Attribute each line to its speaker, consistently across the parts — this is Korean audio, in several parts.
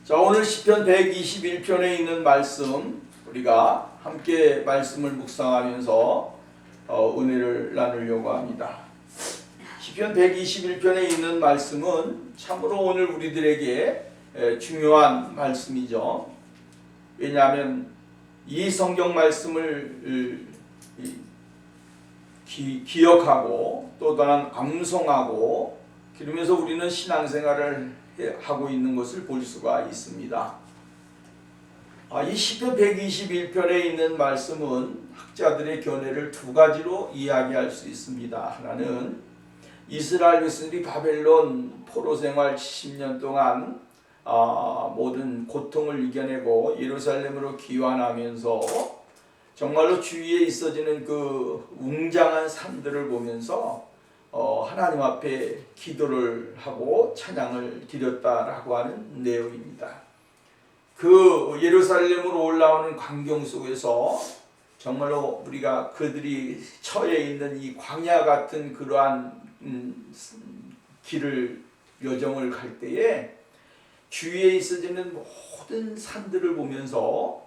Speaker 1: 자, 오늘 시편 121편에 있는 말씀 우리가 함께 말씀을 묵상하면서 은혜를 나누려고 합니다. 시편 121편에 있는 말씀은 참으로 오늘 우리들에게 중요한 말씀이죠. 왜냐하면 이 성경 말씀을 기억하고 또 다른 암송하고 그러면서 우리는 신앙생활을 하고 있는 것을 볼 수가 있습니다. 이 시편 121편에 있는 말씀은 학자들의 견해를 두 가지로 이야기할 수 있습니다. 하나는 이스라엘 백성들이 바벨론 포로 생활 70년 동안 모든 고통을 이겨내고 예루살렘으로 귀환하면서 정말로 주위에 있어지는 그 웅장한 산들을 보면서 하나님 앞에 기도를 하고 찬양을 드렸다라고 하는 내용입니다. 그 예루살렘으로 올라오는 광경 속에서 정말로 우리가 그들이 처해 있는 이 광야 같은 그러한 길을 여정을 갈 때에 주위에 있어지는 모든 산들을 보면서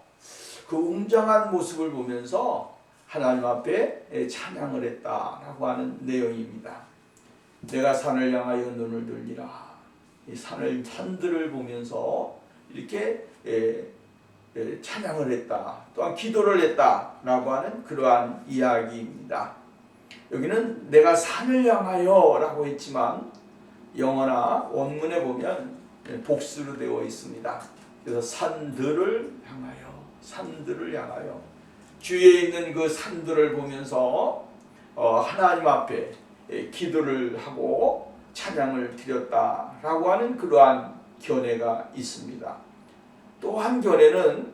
Speaker 1: 그 웅장한 모습을 보면서 하나님 앞에 찬양을 했다라고 하는 내용입니다. 내가 산을 향하여 눈을 들리라. 이 산들을 보면서 이렇게 찬양을 했다. 또한 기도를 했다라고 하는 그러한 이야기입니다. 여기는 내가 산을 향하여 라고 했지만 영어나 원문에 보면 복수로 되어 있습니다. 그래서 산들을 향하여 주위에 있는 그 산들을 보면서 하나님 앞에 기도를 하고 찬양을 드렸다라고 하는 그러한 견해가 있습니다. 또 한 견해는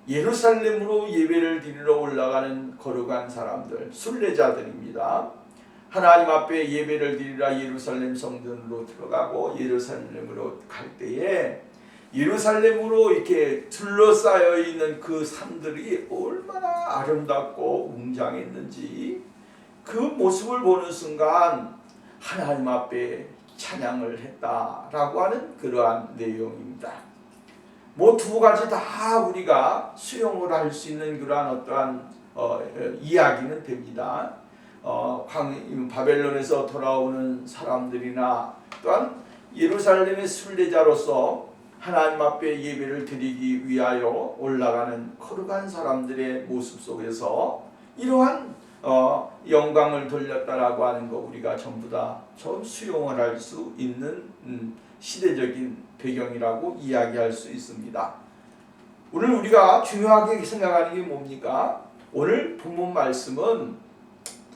Speaker 1: 예루살렘으로 예배를 드리러 올라가는 거룩한 사람들, 순례자들입니다. 하나님 앞에 예배를 드리러 예루살렘 성전으로 들어가고 예루살렘으로 갈 때에 예루살렘으로 이렇게 둘러싸여 있는 그 산들이 얼마나 아름답고 웅장했는지 그 모습을 보는 순간 하나님 앞에 찬양을 했다라고 하는 그러한 내용입니다. 뭐 두 가지 다 우리가 수용을 할 수 있는 그러한 어떠한 이야기는 됩니다. 바벨론에서 돌아오는 사람들이나 또한 예루살렘의 순례자로서 하나님 앞에 예배를 드리기 위하여 올라가는 거룩한 사람들의 모습 속에서 이러한 영광을 돌렸다라고 하는 거 우리가 전부 다 좀 수용을 할 수 있는 시대적인 배경이라고 이야기할 수 있습니다. 오늘 우리가 중요하게 생각하는 게 뭡니까? 오늘 본문 말씀은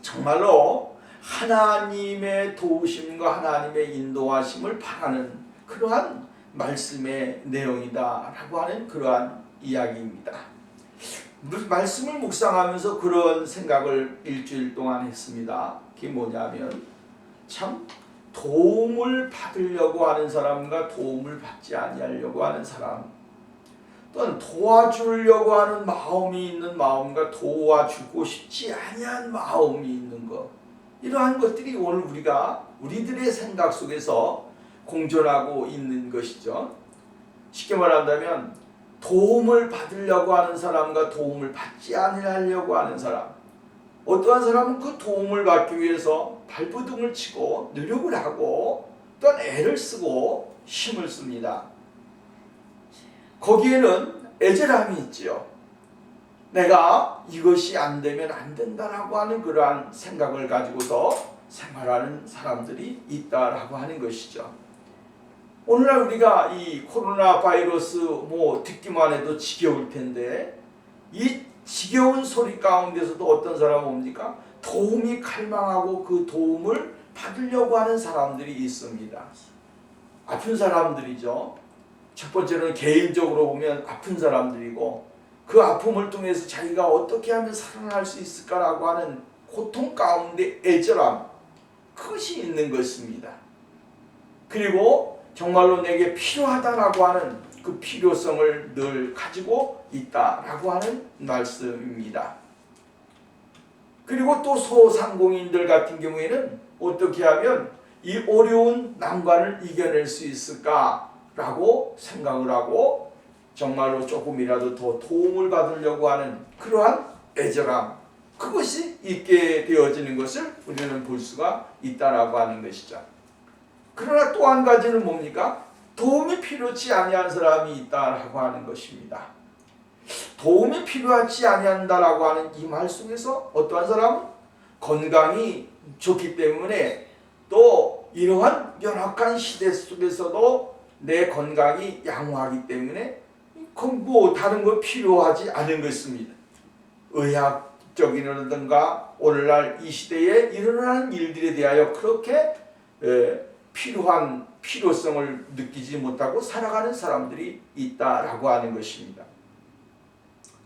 Speaker 1: 정말로 하나님의 도우심과 하나님의 인도하심을 바라는 그러한 말씀의 내용이다라고 하는 그러한 이야기입니다. 말씀을 묵상하면서 그런 생각을 일주일 동안 했습니다. 그게 뭐냐면 참 도움을 받으려고 하는 사람과 도움을 받지 아니하려고 하는 사람, 또는 도와주려고 하는 마음이 있는 마음과 도와주고 싶지 아니한 마음이 있는 것, 이러한 것들이 오늘 우리들의 생각 속에서 공존하고 있는 것이죠. 쉽게 말한다면 도움을 받으려고 하는 사람과 도움을 받지 않으려고 하는 사람, 어떠한 사람은 그 도움을 받기 위해서 발버둥을 치고 노력을 하고 또한 애를 쓰고 힘을 씁니다. 거기에는 애절함이 있지요. 내가 이것이 안 되면 안 된다라고 하는 그러한 생각을 가지고서 생활하는 사람들이 있다라고 하는 것이죠. 오늘날 우리가 이 코로나 바이러스 듣기만 해도 지겨울 텐데 이 지겨운 소리 가운데서도 어떤 사람은 뭡니까? 도움이 갈망하고 그 도움을 받으려고 하는 사람들이 있습니다. 아픈 사람들이죠. 첫 번째는 개인적으로 보면 아픈 사람들이고 그 아픔을 통해서 자기가 어떻게 하면 살아날 수 있을까라고 하는 고통 가운데 애절함, 그것이 있는 것입니다. 그리고 정말로 내게 필요하다라고 하는 그 필요성을 늘 가지고 있다라고 하는 말씀입니다. 그리고 또 소상공인들 같은 경우에는 어떻게 하면 이 어려운 난관을 이겨낼 수 있을까? 라고 생각을 하고 정말로 조금이라도 더 도움을 받으려고 하는 그러한 애절함, 그것이 있게 되어지는 것을 우리는 볼 수가 있다라고 하는 것이죠. 그러나 또 한 가지는 뭡니까? 도움이 필요치 아니한 사람이 있다라고 하는 것입니다. 도움이 필요하지 아니한다라고 하는 이 말 속에서 어떠한 사람은 건강이 좋기 때문에 또 이러한 열악한 시대 속에서도 내 건강이 양호하기 때문에 뭐 다른 거 필요하지 않은 것입니다. 의학적이라든가 오늘날 이 시대에 일어나는 일들에 대하여 그렇게 필요한 필요성을 느끼지 못하고 살아가는 사람들이 있다라고 하는 것입니다.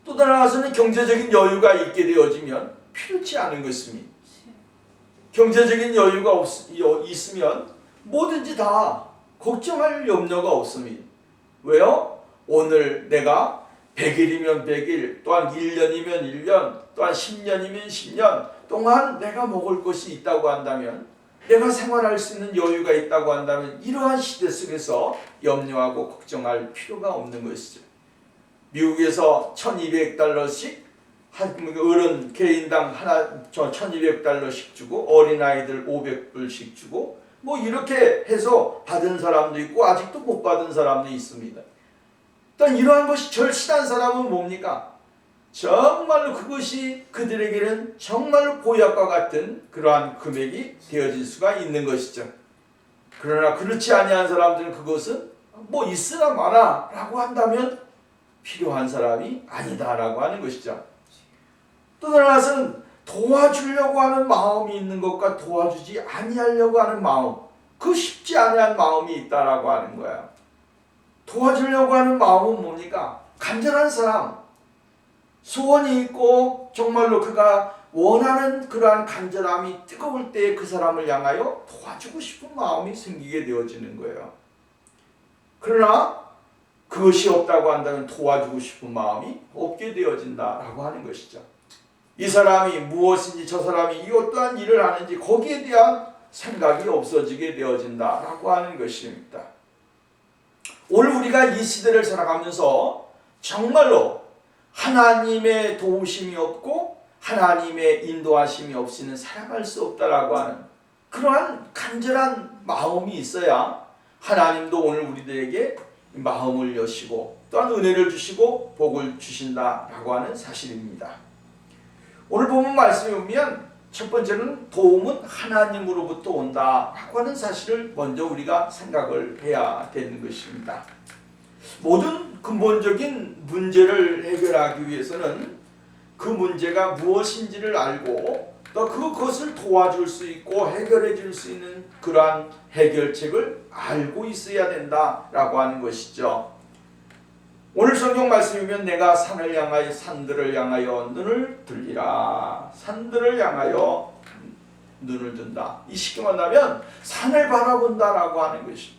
Speaker 1: 또 나아가서는 경제적인 여유가 있게 되어지면 필요치 않은 것입니다. 경제적인 여유가 있으면 뭐든지 다 걱정할 염려가 없습니다. 왜요? 오늘 내가 100일이면 100일, 또한 1년이면 1년, 또한 10년이면 10년 동안 내가 먹을 것이 있다고 한다면, 내가 생활할 수 있는 여유가 있다고 한다면 이러한 시대 속에서 염려하고 걱정할 필요가 없는 것이죠. 미국에서 $1200씩 어른 개인당 하나 1200달러씩 주고 어린아이들 500불씩 주고 뭐 이렇게 해서 받은 사람도 있고 아직도 못 받은 사람도 있습니다. 일단 이러한 것이 절실한 사람은 뭡니까? 정말로 그것이 그들에게는 정말로 보약과 같은 그러한 금액이 되어질 수가 있는 것이죠. 그러나 그렇지 아니한 사람들은 그것은 뭐 있으나 마나 라고 한다면 필요한 사람이 아니다라고 하는 것이죠. 또 하나는 도와주려고 하는 마음이 있는 것과 도와주지 아니하려고 하는 마음, 그 쉽지 아니한 마음이 있다라고 하는 거야. 도와주려고 하는 마음은 뭡니까? 간절한 사람, 소원이 있고 정말로 그가 원하는 그러한 간절함이 뜨거울 때 그 사람을 향하여 도와주고 싶은 마음이 생기게 되어지는 거예요. 그러나 그것이 없다고 한다면 도와주고 싶은 마음이 없게 되어진다라고 하는 것이죠. 이 사람이 무엇인지 저 사람이 이 어떠한 일을 하는지 거기에 대한 생각이 없어지게 되어진다라고 하는 것입니다. 오늘 우리가 이 시대를 살아가면서 정말로 하나님의 도우심이 없고 하나님의 인도하심이 없이는 살아갈 수 없다라고 하는 그러한 간절한 마음이 있어야 하나님도 오늘 우리들에게 마음을 여시고 또한 은혜를 주시고 복을 주신다라고 하는 사실입니다. 오늘 보면 말씀에 보면 첫 번째는 도움은 하나님으로부터 온다라고 하는 사실을 먼저 우리가 생각을 해야 되는 것입니다. 모든 근본적인 문제를 해결하기 위해서는 그 문제가 무엇인지를 알고 또 그것을 도와줄 수 있고 해결해 줄 수 있는 그러한 해결책을 알고 있어야 된다라고 하는 것이죠. 오늘 성경 말씀이면 내가 산을 향하여 산들을 향하여 눈을 들리라. 산들을 향하여 눈을 든다. 이 쉽게 말하면 산을 바라본다라고 하는 것이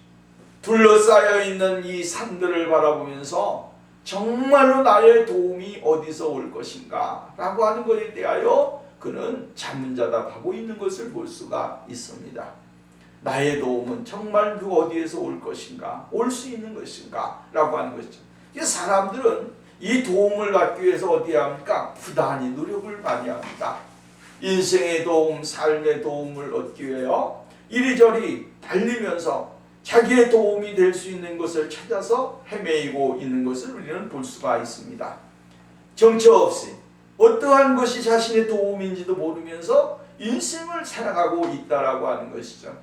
Speaker 1: 둘러싸여 있는 이 산들을 바라보면서 정말로 나의 도움이 어디서 올 것인가 라고 하는 것에 대하여 그는 자문자답하고 있는 것을 볼 수가 있습니다. 나의 도움은 정말 그 어디에서 올 것인가, 올 수 있는 것인가 라고 하는 것이죠. 사람들은 이 도움을 받기 위해서 어디에 합니까? 부단히 노력을 많이 합니다. 인생의 도움, 삶의 도움을 얻기 위하여 이리저리 달리면서 자기의 도움이 될 수 있는 것을 찾아서 헤매이고 있는 것을 우리는 볼 수가 있습니다. 정처 없이 어떠한 것이 자신의 도움인지도 모르면서 인생을 살아가고 있다라고 하는 것이죠.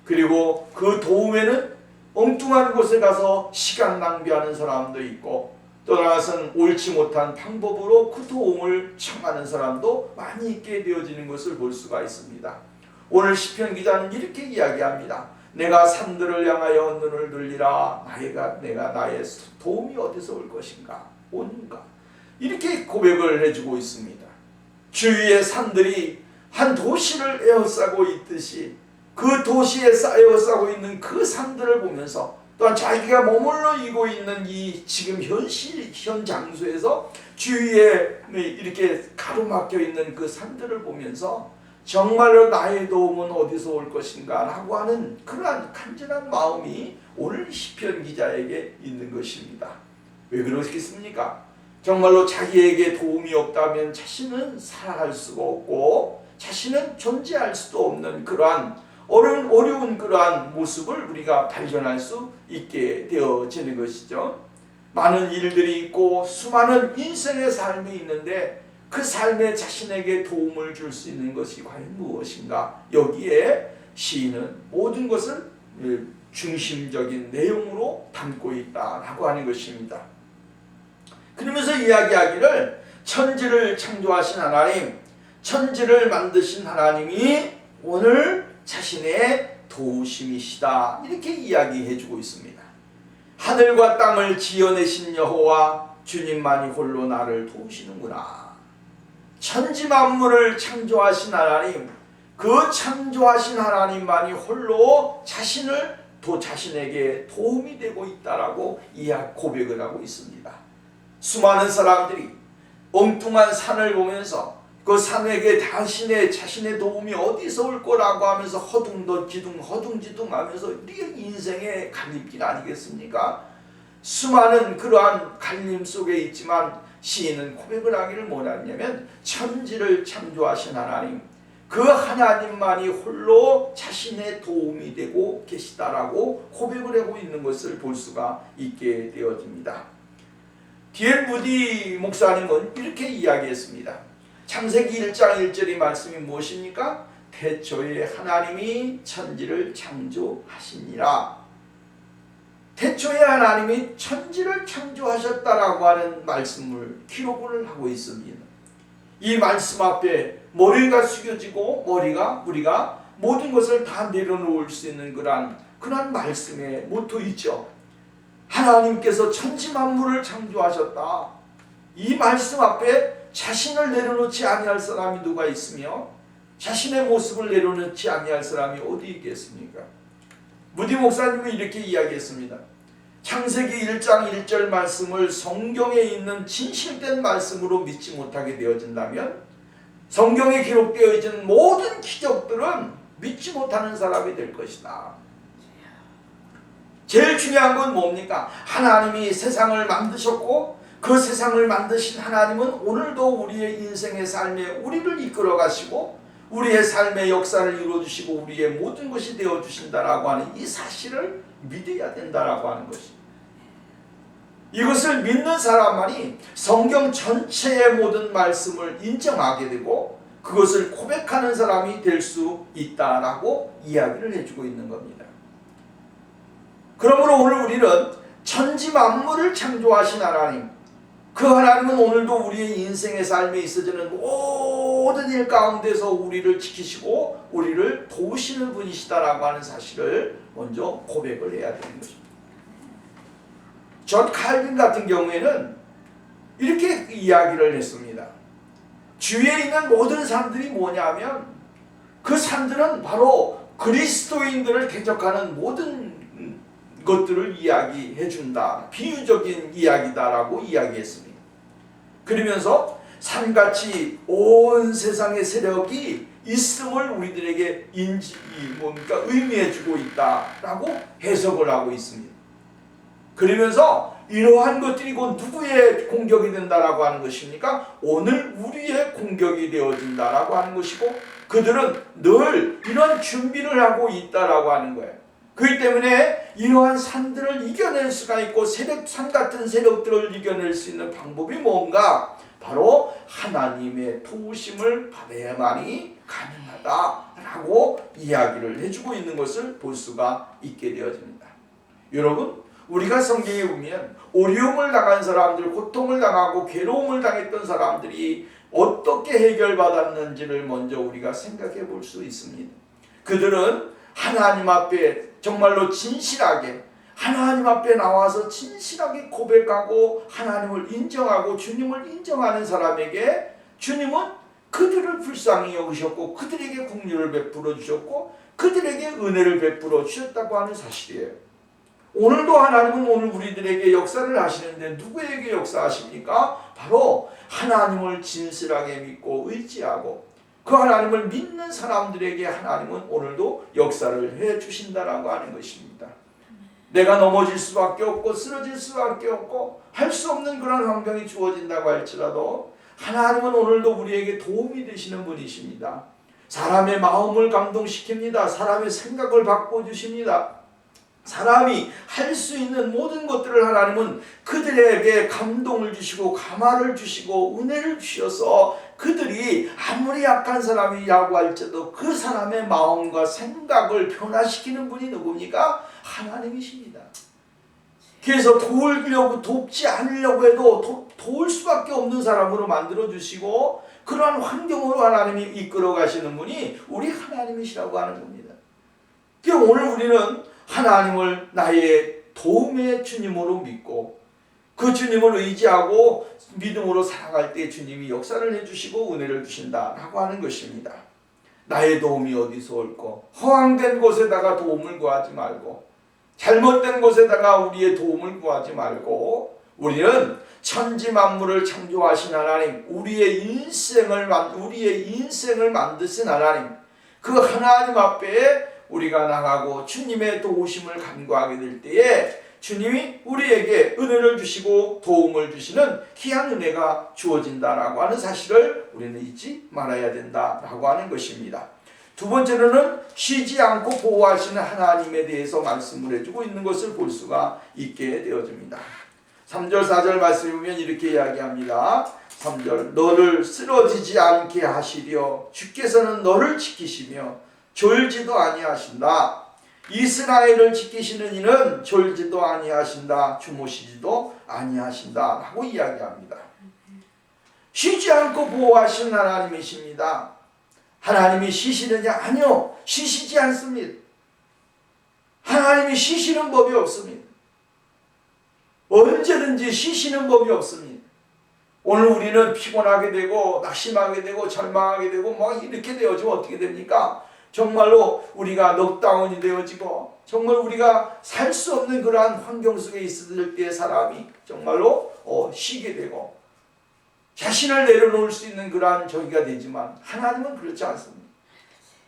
Speaker 1: 그리고 그 도움에는 엉뚱한 곳에 가서 시간 낭비하는 사람도 있고 또 나아가서는 옳지 못한 방법으로 그 도움을 청하는 사람도 많이 있게 되어지는 것을 볼 수가 있습니다. 오늘 시편 기자는 이렇게 이야기합니다. 내가 산들을 향하여 눈을 들리라. 내가 나의 도움이 어디서 올 것인가? 온가? 이렇게 고백을 해주고 있습니다. 주위의 산들이 한 도시를 에워싸고 있듯이 그 도시에 쌓여싸고 있는 그 산들을 보면서 또한 자기가 머물러 있고 있는 이 지금 현 장소에서 주위에 이렇게 가로막혀 있는 그 산들을 보면서 정말로 나의 도움은 어디서 올 것인가 라고 하는 그러한 간절한 마음이 오늘 시편 기자에게 있는 것입니다. 왜 그러겠습니까? 정말로 자기에게 도움이 없다면 자신은 살아갈 수가 없고 자신은 존재할 수도 없는 그러한 어려운 그러한 모습을 우리가 발견할 수 있게 되어지는 것이죠. 많은 일들이 있고 수많은 인생의 삶이 있는데 그 삶에 자신에게 도움을 줄 수 있는 것이 과연 무엇인가? 여기에 시인은 모든 것을 중심적인 내용으로 담고 있다라고 하는 것입니다. 그러면서 이야기하기를 천지를 창조하신 하나님, 천지를 만드신 하나님이 오늘 자신의 도우심이시다, 이렇게 이야기해주고 있습니다. 하늘과 땅을 지어내신 여호와, 주님만이 홀로 나를 도우시는구나. 천지 만물을 창조하신 하나님, 그 창조하신 하나님만이 홀로 자신에게 도움이 되고 있다라고 고백을 하고 있습니다. 수많은 사람들이 엉뚱한 산을 보면서 그 산에게 자신의 도움이 어디서 올 거라고 하면서 허둥지둥 하면서 이게 인생의 갈림길 아니겠습니까? 수많은 그러한 갈림 속에 있지만 시인은 고백을 하기를 원하냐면 천지를 창조하신 하나님, 그 하나님만이 홀로 자신의 도움이 되고 계시다라고 고백을 하고 있는 것을 볼 수가 있게 되어집니다. D.L. 무디 목사님은 이렇게 이야기했습니다. 창세기 1장 1절의 말씀이 무엇입니까? 태초에 하나님이 천지를 창조하시니라. 태초에 하나님이 천지를 창조하셨다라고 하는 말씀을 기록을 하고 있습니다. 이 말씀 앞에 머리가 숙여지고 우리가 모든 것을 다 내려놓을 수 있는 그러한 말씀의 모토 있죠. 하나님께서 천지 만물을 창조하셨다. 이 말씀 앞에 자신을 내려놓지 아니할 사람이 누가 있으며 자신의 모습을 내려놓지 아니할 사람이 어디 있겠습니까? 무디 목사님은 이렇게 이야기했습니다. 창세기 1장 1절 말씀을 성경에 있는 진실된 말씀으로 믿지 못하게 되어진다면 성경에 기록되어 있는 모든 기적들은 믿지 못하는 사람이 될 것이다. 제일 중요한 건 뭡니까? 하나님이 세상을 만드셨고 그 세상을 만드신 하나님은 오늘도 우리의 인생의 삶에 우리를 이끌어 가시고 우리의 삶의 역사를 이루어주시고 우리의 모든 것이 되어주신다라고 하는 이 사실을 믿어야 된다라고 하는 것입니다. 이것을 믿는 사람만이 성경 전체의 모든 말씀을 인정하게 되고 그것을 고백하는 사람이 될 수 있다라고 이야기를 해주고 있는 겁니다. 그러므로 오늘 우리는 천지 만물을 창조하신 하나님, 그 하나님은 오늘도 우리의 인생의 삶에 있어지는 모든 일 가운데서 우리를 지키시고 우리를 도우시는 분이시다라고 하는 사실을 먼저 고백을 해야 되는 것입니다. 존 칼빈 같은 경우에는 이렇게 이야기를 했습니다. 주위에 있는 모든 산들이 뭐냐면 그 산들은 바로 그리스도인들을 대적하는 모든 것들을 이야기해 준다. 비유적인 이야기다라고 이야기했습니다. 그러면서 산같이 온 세상의 세력이 있음을 우리들에게 의미해 주고 있다라고 해석을 하고 있습니다. 그러면서 이러한 것들이 곧 누구의 공격이 된다라고 하는 것입니까? 오늘 우리의 공격이 되어진다라고 하는 것이고 그들은 늘 이런 준비를 하고 있다라고 하는 거예요. 그렇기 때문에 이러한 산들을 이겨낼 수가 있고 산 같은 세력들을 이겨낼 수 있는 방법이 뭔가? 바로 하나님의 도우심을 받아야만이 가능하다라고 이야기를 해주고 있는 것을 볼 수가 있게 되어집니다. 여러분, 우리가 성경에 보면 어려움을 당한 사람들, 고통을 당하고 괴로움을 당했던 사람들이 어떻게 해결받았는지를 먼저 우리가 생각해 볼 수 있습니다. 그들은 하나님 앞에 정말로 진실하게 하나님 앞에 나와서 진실하게 고백하고 하나님을 인정하고 주님을 인정하는 사람에게 주님은 그들을 불쌍히 여기셨고 그들에게 긍휼을 베풀어 주셨고 그들에게 은혜를 베풀어 주셨다고 하는 사실이에요. 오늘도 하나님은 오늘 우리들에게 역사를 하시는데 누구에게 역사하십니까? 바로 하나님을 진실하게 믿고 의지하고 그 하나님을 믿는 사람들에게 하나님은 오늘도 역사를 해 주신다라고 하는 것입니다. 내가 넘어질 수밖에 없고 쓰러질 수밖에 없고 할 수 없는 그런 환경이 주어진다고 할지라도 하나님은 오늘도 우리에게 도움이 되시는 분이십니다. 사람의 마음을 감동시킵니다. 사람의 생각을 바꿔주십니다. 사람이 할 수 있는 모든 것들을 하나님은 그들에게 감동을 주시고 감화를 주시고 은혜를 주셔서 그들이 아무리 약한 사람이라고 할지라도 그 사람의 마음과 생각을 변화시키는 분이 누굽니까? 하나님이십니다. 그래서 돕지 않으려고 해도 도울 수밖에 없는 사람으로 만들어주시고 그러한 환경으로 하나님이 이끌어 가시는 분이 우리 하나님이시라고 하는 겁니다. 그러니까 오늘 우리는 하나님을 나의 도움의 주님으로 믿고 그 주님을 의지하고 믿음으로 살아갈 때 주님이 역사를 해주시고 은혜를 주신다라고 하는 것입니다. 나의 도움이 어디서 올까? 허황된 곳에다가 도움을 구하지 말고 잘못된 곳에다가 우리의 도움을 구하지 말고 우리는 천지 만물을 창조하신 하나님, 우리의 인생을 만드신 하나님, 그 하나님 앞에 우리가 나가고 주님의 도우심을 간구하게 될 때에 주님이 우리에게 은혜를 주시고 도움을 주시는 귀한 은혜가 주어진다라고 하는 사실을 우리는 잊지 말아야 된다라고 하는 것입니다. 두 번째로는 쉬지 않고 보호하시는 하나님에 대해서 말씀을 해주고 있는 것을 볼 수가 있게 되어집니다. 3절 4절 말씀에 보면 이렇게 이야기합니다. 3절 너를 쓰러지지 않게 하시려 주께서는 너를 지키시며 졸지도 아니하신다. 이스라엘을 지키시는 이는 졸지도 아니하신다. 주무시지도 아니하신다 라고 이야기합니다. 쉬지 않고 보호하시는 하나님이십니다. 하나님이 쉬시느냐? 아니요, 쉬시지 않습니다. 하나님이 쉬시는 법이 없습니다. 언제든지 쉬시는 법이 없습니다. 오늘 우리는 피곤하게 되고 낙심하게 되고 절망하게 되고 막 이렇게 되어지면 어떻게 됩니까? 정말로 우리가 넉다운이 되어지고 정말 우리가 살 수 없는 그러한 환경 속에 있을 때 사람이 정말로 쉬게 되고 자신을 내려놓을 수 있는 그러한 저기가 되지만 하나님은 그렇지 않습니다.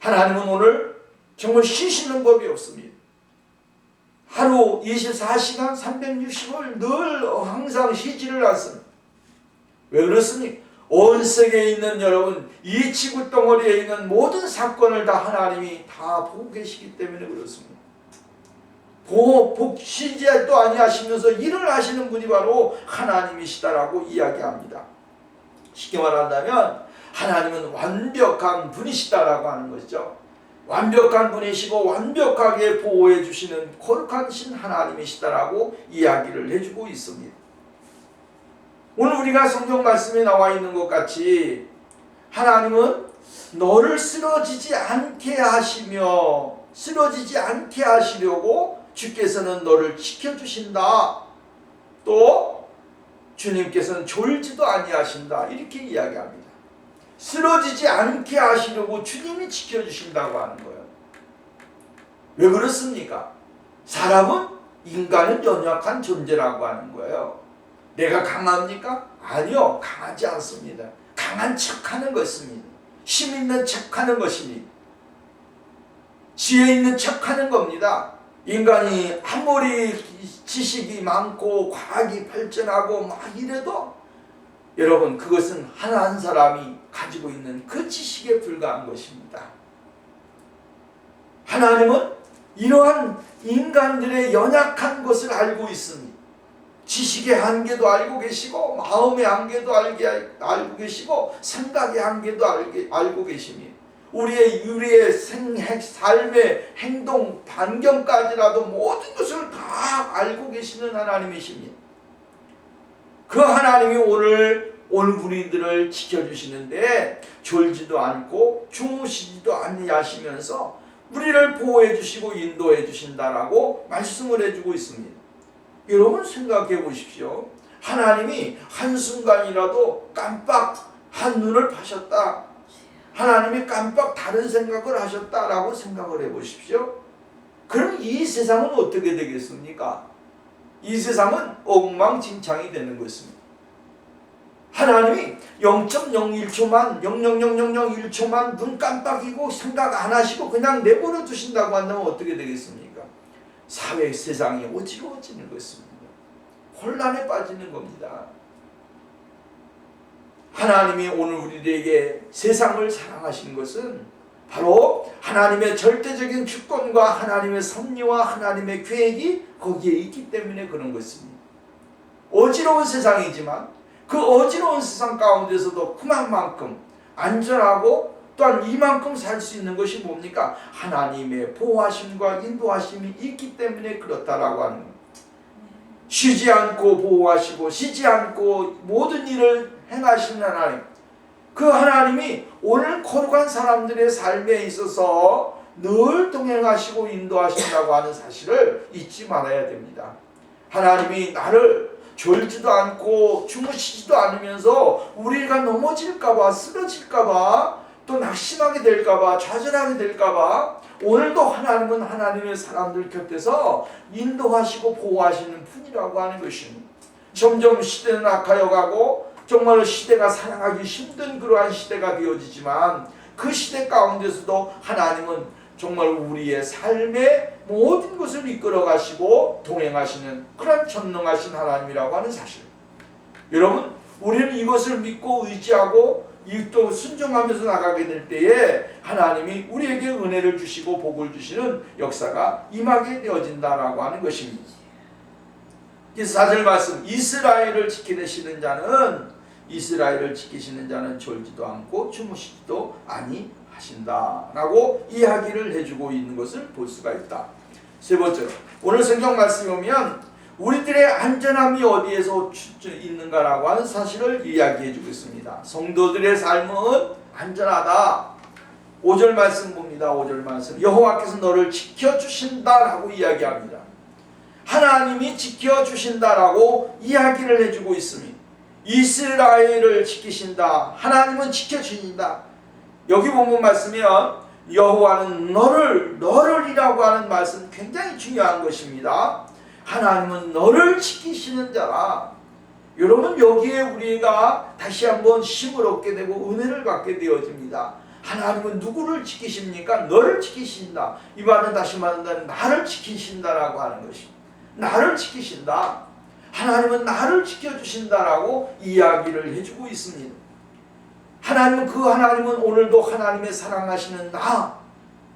Speaker 1: 하나님은 오늘 정말 쉬시는 법이 없습니다. 하루 24시간 360을 늘 항상 쉬지를 않습니다. 왜 그렇습니까? 온 세계에 있는 여러분, 이 지구 덩어리에 있는 모든 사건을 다 하나님이 다 보고 계시기 때문에 그렇습니다. 쉬지도 아니하시면서 일을 하시는 분이 바로 하나님이시다라고 이야기합니다. 쉽게 말한다면 하나님은 완벽한 분이시다라고 하는 것이죠. 완벽한 분이시고 완벽하게 보호해 주시는 거룩한 신 하나님이시다라고 이야기를 해주고 있습니다. 오늘 우리가 성경 말씀에 나와 있는 것 같이 하나님은 너를 쓰러지지 않게 하시며 쓰러지지 않게 하시려고 주께서는 너를 지켜주신다. 또 주님께서는 졸지도 아니하신다. 이렇게 이야기합니다. 쓰러지지 않게 하시려고 주님이 지켜주신다고 하는 거예요. 왜 그렇습니까? 사람은 인간은 연약한 존재라고 하는 거예요. 내가 강합니까? 아니요, 강하지 않습니다. 강한 척하는 것입니다. 힘 있는 척하는 것입니다. 지혜 있는 척하는 겁니다. 인간이 아무리 지식이 많고 과학이 발전하고 막 이래도 여러분 그것은 한 사람이 가지고 있는 그 지식에 불과한 것입니다. 하나님은 이러한 인간들의 연약한 것을 알고 있습니다. 지식의 한계도 알고 계시고 마음의 한계도 알고 계시고 생각의 한계도 알고 계십니다. 우리의 삶의 행동 반경까지라도 모든 것을 다 알고 계시는 하나님이십니다. 그 하나님이 오늘 우리들을 지켜주시는데 졸지도 않고 주무시지도 아니하시면서 우리를 보호해 주시고 인도해 주신다라고 말씀을 해주고 있습니다. 여러분 생각해 보십시오. 하나님이 한순간이라도 깜빡 한눈을 파셨다. 하나님이 깜빡 다른 생각을 하셨다라고 생각을 해 보십시오. 그럼 이 세상은 어떻게 되겠습니까? 이 세상은 엉망진창이 되는 것입니다. 하나님이 0.01초만 0.0001초만 눈 깜빡이고 생각 안 하시고 그냥 내버려 두신다고 한다면 어떻게 되겠습니까? 사회 세상이 어지러워지는 것입니다. 혼란에 빠지는 겁니다. 하나님이 오늘 우리에게 세상을 사랑하신 것은 바로 하나님의 절대적인 주권과 하나님의 섭리와 하나님의 계획이 거기에 있기 때문에 그런 것입니다. 어지러운 세상이지만 그 어지러운 세상 가운데서도 그만큼 안전하고 또한 이만큼 살 수 있는 것이 뭡니까? 하나님의 보호하심과 인도하심이 있기 때문에 그렇다라고 하는 겁니다. 쉬지 않고 보호하시고 쉬지 않고 모든 일을 행하시는 하나님, 그 하나님이 오늘 거룩한 사람들의 삶에 있어서 늘 동행하시고 인도하신다고 하는 사실을 잊지 말아야 됩니다. 하나님이 나를 졸지도 않고 주무시지도 않으면서 우리가 넘어질까봐 쓰러질까봐 또 낙심하게 될까봐 좌절하게 될까봐 오늘도 하나님은 하나님의 사람들 곁에서 인도하시고 보호하시는 분이라고 하는 것입니다. 점점 시대는 악하여 가고 정말로 시대가 살아가기 힘든 그러한 시대가 되어지지만 그 시대 가운데서도 하나님은 정말 우리의 삶의 모든 것을 이끌어 가시고 동행하시는 그런 전능하신 하나님이라고 하는 사실. 여러분, 우리는 이것을 믿고 의지하고 또 순종하면서 나가게 될 때에 하나님이 우리에게 은혜를 주시고 복을 주시는 역사가 임하게 되어진다라고 하는 것입니다. 4절 말씀, 이스라엘을 지키시는 자는 졸지도 않고 주무시지도 아니하신다라고 이야기를 해주고 있는 것을 볼 수가 있다. 세 번째로, 오늘 성경 말씀에 보면 우리들의 안전함이 어디에서 있는가라고 하는 사실을 이야기해주고 있습니다. 성도들의 삶은 안전하다. 5절 말씀 봅니다. 5절 말씀, 여호와께서 너를 지켜주신다라고 이야기합니다. 하나님이 지켜주신다라고 이야기를 해주고 있습니다. 이스라엘을 지키신다. 하나님은 지켜주신다. 여기 본문 말씀이면 여호와는 너를이라고 하는 말씀 굉장히 중요한 것입니다. 하나님은 너를 지키시는 자라. 여러분, 여기에 우리가 다시 한번 힘을 얻게 되고 은혜를 받게 되어집니다. 하나님은 누구를 지키십니까? 너를 지키신다. 이 말은 다시 말한다면 나를 지키신다라고 하는 것입니다. 나를 지키신다. 하나님은 나를 지켜주신다라고 이야기를 해주고 있습니다. 하나님은 오늘도 하나님의 사랑하시는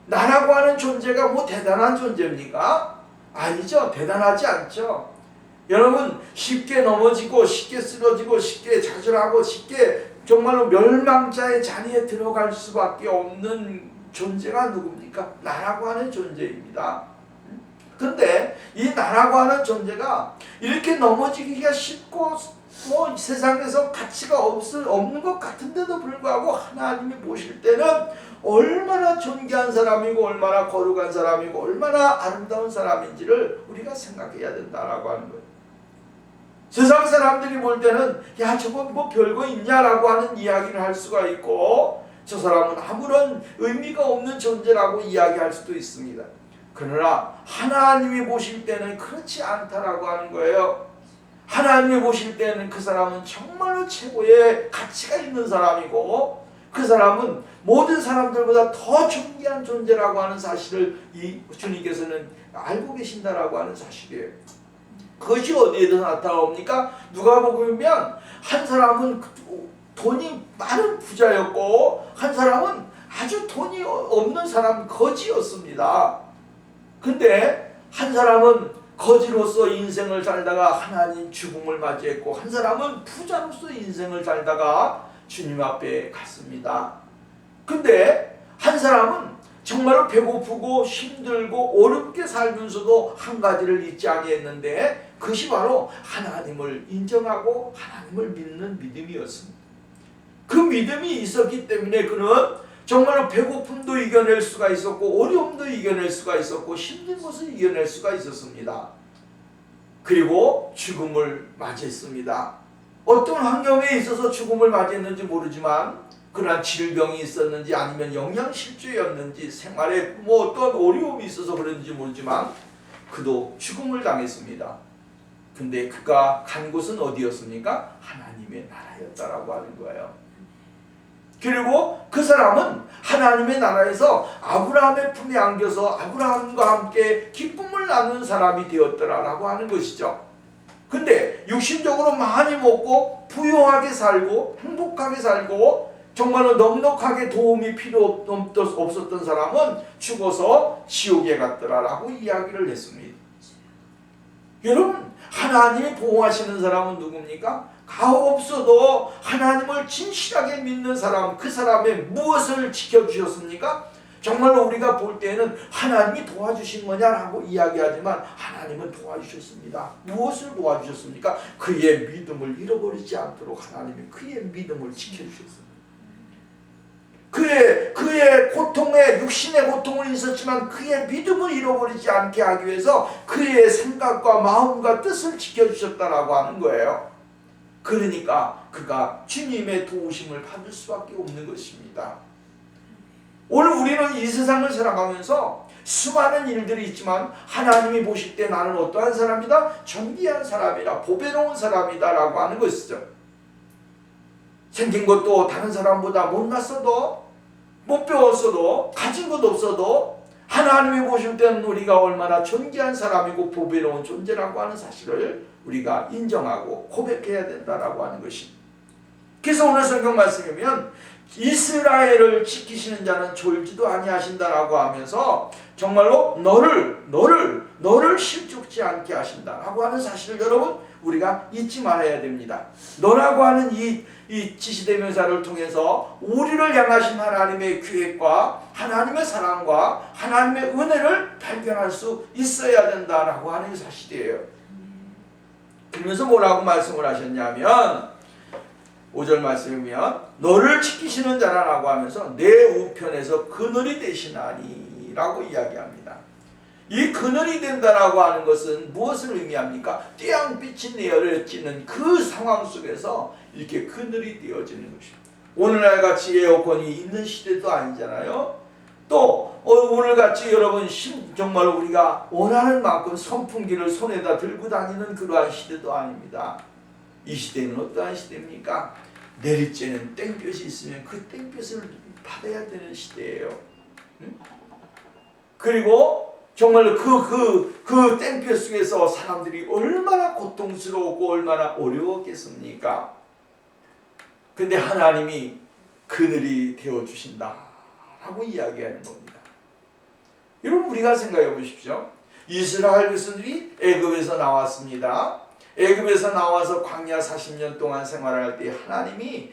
Speaker 1: 나라고 하는 존재가 뭐 대단한 존재입니까? 아니죠. 대단하지 않죠. 여러분, 쉽게 넘어지고 쉽게 쓰러지고 쉽게 좌절하고 쉽게 정말로 멸망자의 자리에 들어갈 수밖에 없는 존재가 누굽니까? 나라고 하는 존재입니다. 근데 이 나라고 하는 존재가 이렇게 넘어지기가 쉽고 뭐 세상에서 가치가 없는 것 같은데도 불구하고 하나님이 보실 때는 얼마나 존귀한 사람이고 얼마나 거룩한 사람이고 얼마나 아름다운 사람인지를 우리가 생각해야 된다라고 하는 거예요. 세상 사람들이 볼 때는 야, 저건 뭐 별거 있냐라고 하는 이야기를 할 수가 있고 저 사람은 아무런 의미가 없는 존재라고 이야기할 수도 있습니다. 그러나 하나님이 보실 때는 그렇지 않다라고 하는 거예요. 하나님이 보실 때는 그 사람은 정말로 최고의 가치가 있는 사람이고 그 사람은 모든 사람들보다 더 존귀한 존재라고 하는 사실을 이 주님께서는 알고 계신다라고 하는 사실이에요. 그것이 어디에서 나타나옵니까? 누가복음이면 한 사람은 돈이 많은 부자였고 한 사람은 아주 돈이 없는 사람, 거지였습니다. 근데 한 사람은 거지로서 인생을 살다가 하나님 죽음을 맞이했고 한 사람은 부자로서 인생을 살다가 주님 앞에 갔습니다. 근데 한 사람은 정말로 배고프고 힘들고 어렵게 살면서도 한 가지를 잊지 아니했는데 그것이 바로 하나님을 인정하고 하나님을 믿는 믿음이었습니다. 그 믿음이 있었기 때문에 그는 정말로 배고픔도 이겨낼 수가 있었고 어려움도 이겨낼 수가 있었고 힘든 것을 이겨낼 수가 있었습니다. 그리고 죽음을 맞이했습니다. 어떤 환경에 있어서 죽음을 맞이했는지 모르지만 그러나 질병이 있었는지 아니면 영양실조였는지 생활에 뭐 어떤 어려움이 있어서 그런지 모르지만 그도 죽음을 당했습니다. 근데 그가 간 곳은 어디였습니까? 하나님의 나라였다라고 하는 거예요. 그리고 그 사람은 하나님의 나라에서 아브라함의 품에 안겨서 아브라함과 함께 기쁨을 나누는 사람이 되었더라라고 하는 것이죠. 근데 육신적으로 많이 먹고 부유하게 살고 행복하게 살고 정말로 넉넉하게 도움이 필요 없었던 사람은 죽어서 지옥에 갔더라라고 이야기를 했습니다. 여러분, 하나님이 보호하시는 사람은 누굽니까? 가없어도 하나님을 진실하게 믿는 사람, 그 사람의 무엇을 지켜주셨습니까? 정말로 우리가 볼 때는 하나님이 도와주신 거냐라고 이야기하지만 하나님은 도와주셨습니다. 무엇을 도와주셨습니까? 그의 믿음을 잃어버리지 않도록 하나님이 그의 믿음을 지켜주셨습니다. 그의 고통에 육신의 고통은 있었지만 그의 믿음을 잃어버리지 않게 하기 위해서 그의 생각과 마음과 뜻을 지켜주셨다라고 하는 거예요. 그러니까 그가 주님의 도우심을 받을 수밖에 없는 것입니다. 오늘 우리는 이 세상을 살아가면서 수많은 일들이 있지만 하나님이 보실 때 나는 어떠한 사람이다? 존귀한 사람이다, 보배로운 사람이다 라고 하는 것이죠. 생긴 것도 다른 사람보다 못났어도 못 배웠어도 가진 것 없어도 하나님이 보실 때는 우리가 얼마나 존귀한 사람이고 보배로운 존재라고 하는 사실을 우리가 인정하고 고백해야 된다라고 하는 것입니다. 그래서 오늘 성경 말씀이면 이스라엘을 지키시는 자는 졸지도 아니하신다라고 하면서 정말로 너를 실족지 않게 하신다라고 하는 사실을 여러분 우리가 잊지 말아야 됩니다. 너라고 하는 이 지시대명사를 통해서 우리를 향하신 하나님의 계획과 하나님의 사랑과 하나님의 은혜를 발견할 수 있어야 된다라고 하는 사실이에요. 그러면서 뭐라고 말씀을 하셨냐면 5절 말씀이면 너를 지키시는 자라라고 하면서 내 우편에서 그늘이 되시나니 라고 이야기합니다. 이 그늘이 된다라고 하는 것은 무엇을 의미합니까? 태양빛이 내려지는 그 상황 속에서 이렇게 그늘이 되어지는 것입니다. 오늘날 같이 에어컨이 있는 시대도 아니잖아요. 또 오늘같이 여러분 정말 우리가 원하는 만큼 선풍기를 손에다 들고 다니는 그러한 시대도 아닙니다. 이 시대는 어떠한 시대입니까? 내리쬐는 땡볕이 있으면 그 땡볕을 받아야 되는 시대예요. 응? 그리고 정말 그 땡볕 속에서 사람들이 얼마나 고통스러웠고 얼마나 어려웠겠습니까? 근데 하나님이 그늘이 되어주신다라고 이야기하는 겁니다. 여러분 우리가 생각해 보십시오. 이스라엘 백성들이 애굽에서 나왔습니다. 애굽에서 나와서 광야 40년 동안 생활할 때 하나님이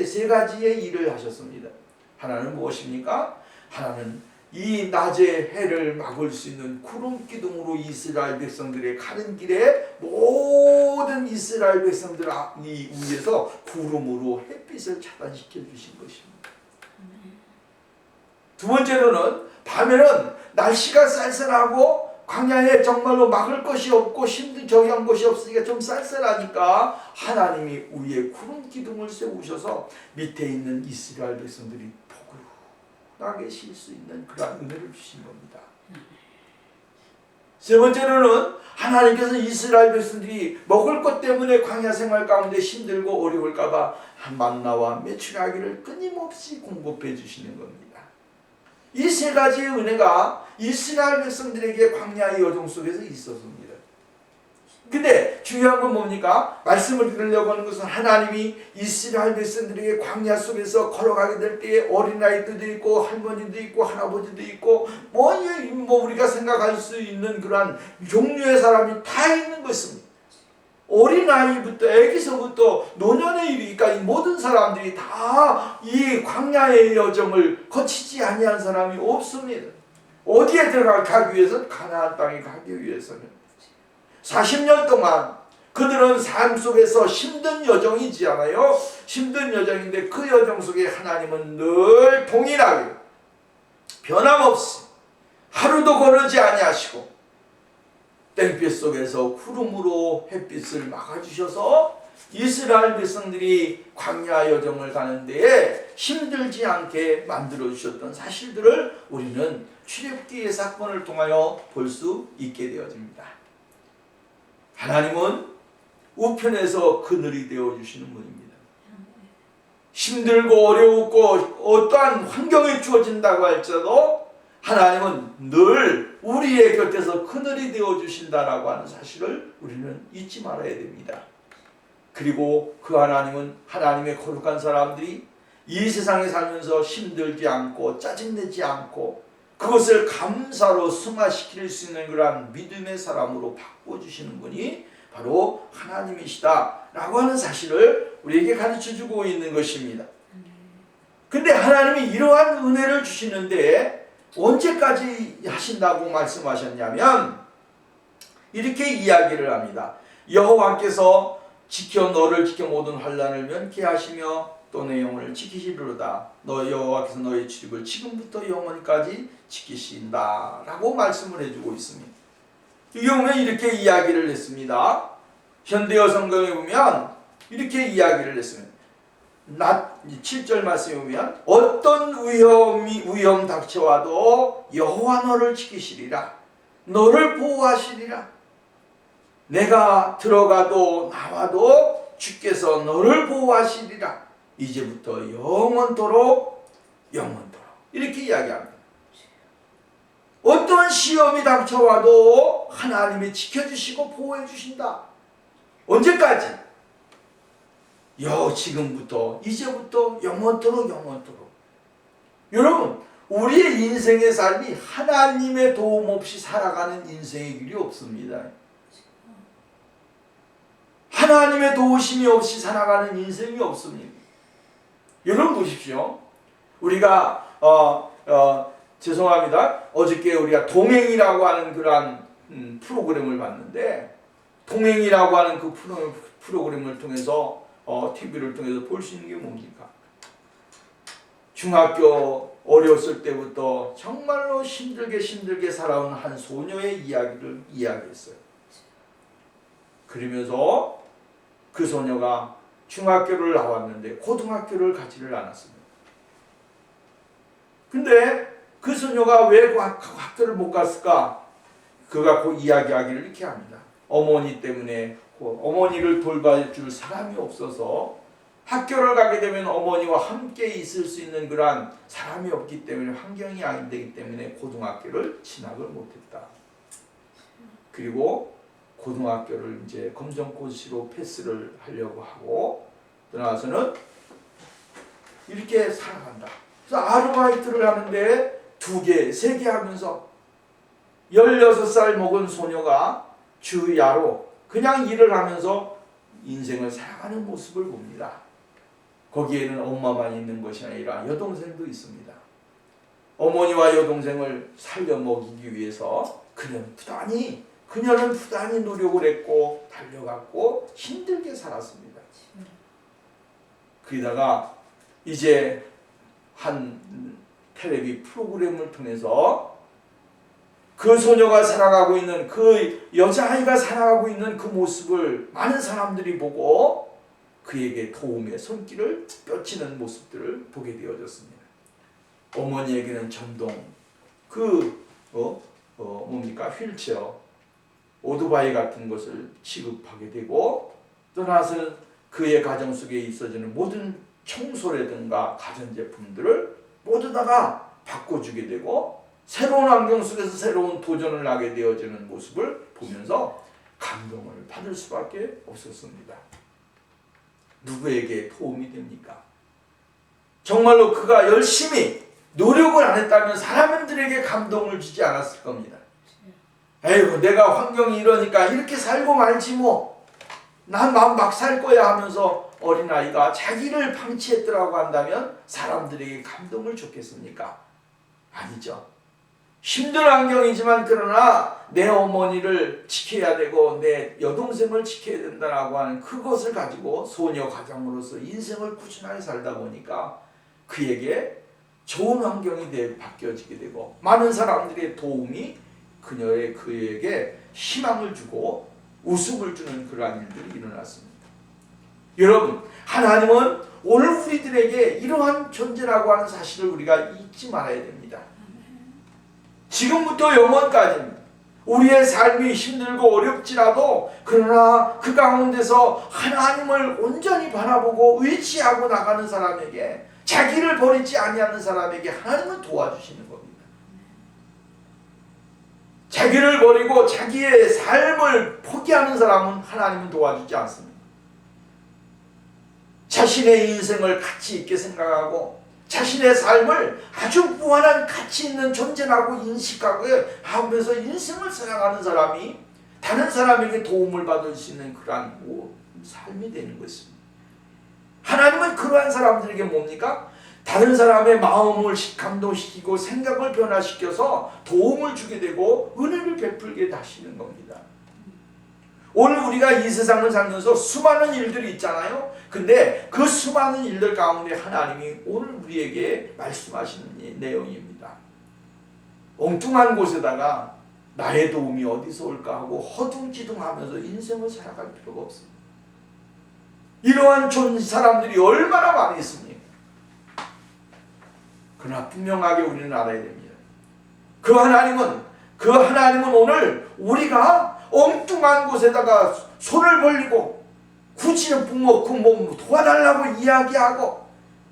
Speaker 1: 세 가지의 일을 하셨습니다. 하나는 무엇입니까? 하나는 이 낮의 해를 막을 수 있는 구름 기둥으로 이스라엘 백성들의 가는 길에 모든 이스라엘 백성들 위에서 구름으로 햇빛을 차단시켜 주신 것입니다. 두 번째로는 밤에는 날씨가 쌀쌀하고 광야에 정말로 막을 것이 없고 저기한 것이 없으니까 좀 쌀쌀하니까 하나님이 위에 구름 기둥을 세우셔서 밑에 있는 이스라엘 백성들이 포근하게 쉴 수 있는 그런 은혜를 주신 겁니다. 세 번째로는 하나님께서 이스라엘 백성들이 먹을 것 때문에 광야 생활 가운데 힘들고 어려울까봐 만나와 메추라기를 끊임없이 공급해 주시는 겁니다. 이 세 가지의 은혜가 이스라엘 백성들에게 광야의 여정 속에서 있었습니다. 근데 중요한 건 뭡니까? 말씀을 드리려고 하는 것은 하나님이 이스라엘 백성들에게 광야 속에서 걸어가게 될 때에 어린아이들도 있고 할머니도 있고 할아버지도 있고 우리가 생각할 수 있는 그러한 종류의 사람이 다 있는 것입니다. 어린아이부터 애기서부터 노년에 이르니까 이 모든 사람들이 다 이 광야의 여정을 거치지 아니한 사람이 없습니다. 어디에 들어가기 위해서는 가나안 땅에 가기 위해서는 40년 동안 그들은 삶 속에서 힘든 여정이지않아요. 힘든 여정인데 그 여정 속에 하나님은 늘 동일하게 변함없이 하루도 거르지 아니하시고 땡볕 속에서 구름으로 햇빛을 막아주셔서 이스라엘 백성들이 광야 여정을 가는 데에 힘들지 않게 만들어주셨던 사실들을 우리는 출애굽기의 사건을 통하여 볼 수 있게 되어집니다. 하나님은 우편에서 그늘이 되어주시는 분입니다. 힘들고 어려웠고 어떠한 환경이 주어진다고 할지라도 하나님은 늘 우리의 곁에서 그늘이 되어주신다라고 하는 사실을 우리는 잊지 말아야 됩니다. 그리고 그 하나님은 하나님의 거룩한 사람들이 이 세상에 살면서 힘들지 않고 짜증내지 않고 그것을 감사로 승화시킬 수 있는 그러한 믿음의 사람으로 바꿔주시는 분이 바로 하나님이시다라고 하는 사실을 우리에게 가르쳐주고 있는 것입니다. 근데 하나님이 이러한 은혜를 주시는데 언제까지 하신다고 말씀하셨냐면 이렇게 이야기를 합니다. 여호와께서 너를 지켜 모든 환난을 면케하시며 또 내 영혼을 지키시리로다. 여호와께서 너의 출입을 지금부터 영원까지 지키신다 라고 말씀을 해주고 있습니다. 이 경우에 이렇게 이야기를 했습니다. 현대어 성경에 보면 이렇게 이야기를 했습니다. 7절 말씀에 보면 어떤 위험 닥쳐와도 여호와 너를 지키시리라. 너를 보호하시리라. 내가 들어가도 나와도 주께서 너를 보호하시리라. 이제부터 영원토록 이렇게 이야기합니다. 어떤 시험이 닥쳐와도 하나님이 지켜주시고 보호해 주신다. 언제까지? 지금부터 이제부터 영원토록. 여러분, 우리의 인생의 삶이 하나님의 도움 없이 살아가는 인생의 길이 없습니다. 하나님의 도우심이 없이 살아가는 인생이 없습니다. 여러분 보십시오. 우리가 죄송합니다. 어저께 우리가 동행이라고 하는 그러한 프로그램을 봤는데 동행이라고 하는 그 프로그램을 통해서 TV를 통해서 볼 수 있는 게 뭡니까? 중학교 어렸을 때부터 정말로 힘들게 살아온 한 소녀의 이야기를 이야기했어요. 그러면서 그 소녀가 중학교를 나왔는데 고등학교를 가지를 않았습니다. 근데 그 소녀가 왜 학교를 못 갔을까? 그가 그 이야기하기를 이렇게 합니다. 어머니 때문에 어머니를 돌봐줄 사람이 없어서 학교를 가게 되면 어머니와 함께 있을 수 있는 그러한 사람이 없기 때문에 환경이 안 되기 때문에 고등학교를 진학을 못했다. 그리고 고등학교를 이제 검정고시로 패스를 하려고 하고 떠나서는 이렇게 살아간다. 그래서 아르바이트를 하는데 2개, 3개 하면서 16살 먹은 소녀가 주야로 그냥 일을 하면서 인생을 살아가는 모습을 봅니다. 거기에는 엄마만 있는 것이 아니라 여동생도 있습니다. 어머니와 여동생을 살려 먹이기 위해서 그녀는 부단히 노력을 했고 달려갔고 힘들게 살았습니다. 그러다가 이제 한 텔레비 프로그램을 통해서 그 소녀가 살아가고 있는 그 여자아이가 살아가고 있는 그 모습을 많은 사람들이 보고 그에게 도움의 손길을 뻗치는 모습들을 보게 되어졌습니다. 어머니에게는 전동 휠체어 오토바이 같은 것을 지급하게 되고 떠나서는 그의 가정 속에 있어지는 모든 청소라든가 가전제품들을 모두 다가 바꿔주게 되고 새로운 환경 속에서 새로운 도전을 하게 되어지는 모습을 보면서 감동을 받을 수밖에 없었습니다. 누구에게 도움이 됩니까? 정말로 그가 열심히 노력을 안 했다면 사람들에게 감동을 주지 않았을 겁니다. 에휴, 내가 환경이 이러니까 이렇게 살고 말지 뭐. 난 막 살 거야 하면서 어린아이가 자기를 방치했더라고 한다면 사람들에게 감동을 줬겠습니까? 아니죠. 힘든 환경이지만 그러나 내 어머니를 지켜야 되고 내 여동생을 지켜야 된다라고 하는 그것을 가지고 소녀 가장으로서 인생을 꾸준하게 살다 보니까 그에게 좋은 환경이 바뀌어지게 되고 많은 사람들의 도움이 그에게 희망을 주고 웃음을 주는 그러한 일들이 일어났습니다. 여러분, 하나님은 오늘 우리들에게 이러한 존재라고 하는 사실을 우리가 잊지 말아야 됩니다. 지금부터 영원까지입니다. 우리의 삶이 힘들고 어렵지라도 그러나 그 가운데서 하나님을 온전히 바라보고 의지하고 나가는 사람에게, 자기를 버리지 아니하는 사람에게 하나님은 도와주시는 겁니다. 자기를 버리고 자기의 삶을 포기하는 사람은 하나님은 도와주지 않습니다. 자신의 인생을 가치 있게 생각하고 자신의 삶을 아주 무한한 가치 있는 존재라고 인식하고 하면서 인생을 살아가는 사람이 다른 사람에게 도움을 받을 수 있는 그러한 삶이 되는 것입니다. 하나님은 그러한 사람들에게 뭡니까? 다른 사람의 마음을 감동시키고 생각을 변화시켜서 도움을 주게 되고 은혜를 베풀게 하시는 겁니다. 오늘 우리가 이 세상을 살면서 수많은 일들이 있잖아요. 근데 그 수많은 일들 가운데 하나님이 오늘 우리에게 말씀하시는 내용입니다. 엉뚱한 곳에다가 나의 도움이 어디서 올까 하고 허둥지둥하면서 인생을 살아갈 필요가 없습니다. 이러한 사람들이 얼마나 많이 있습니까? 그러나 분명하게 우리는 알아야 됩니다. 그 하나님은 오늘 우리가 엉뚱한 곳에다가 손을 벌리고 굳이 도와달라고 이야기하고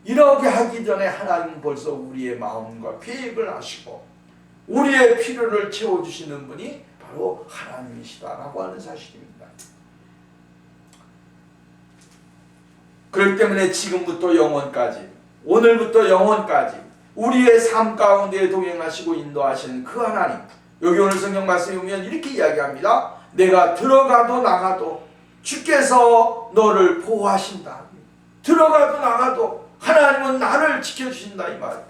Speaker 1: 이렇게 하기 전에 하나님은 벌써 우리의 마음과 계획을 하시고 우리의 필요를 채워주시는 분이 바로 하나님이시다라고 하는 사실입니다. 그렇기 때문에 지금부터 영원까지, 오늘부터 영원까지 우리의 삶 가운데 동행하시고 인도하시는 그 하나님, 여기 오늘 성경 말씀에 보면 이렇게 이야기합니다. 내가 들어가도 나가도 주께서 너를 보호하신다. 들어가도 나가도 하나님은 나를 지켜주신다, 이 말.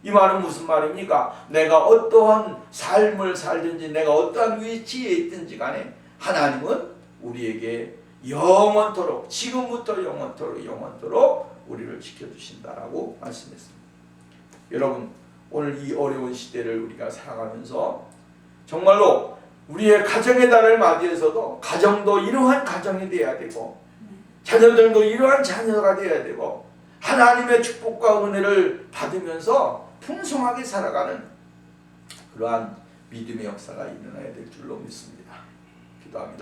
Speaker 1: 이 말은 무슨 말입니까? 내가 어떠한 삶을 살든지 내가 어떠한 위치에 있든지 간에 하나님은 우리에게 영원토록, 지금부터 영원토록 우리를 지켜주신다라고 말씀했습니다. 여러분, 오늘 이 어려운 시대를 우리가 살아가면서 정말로 우리의 가정의 달을 맞이해서도 가정도 이러한 가정이 되어야 되고 자녀들도 이러한 자녀가 되어야 되고 하나님의 축복과 은혜를 받으면서 풍성하게 살아가는 그러한 믿음의 역사가 일어나야 될 줄로 믿습니다. 기도합니다.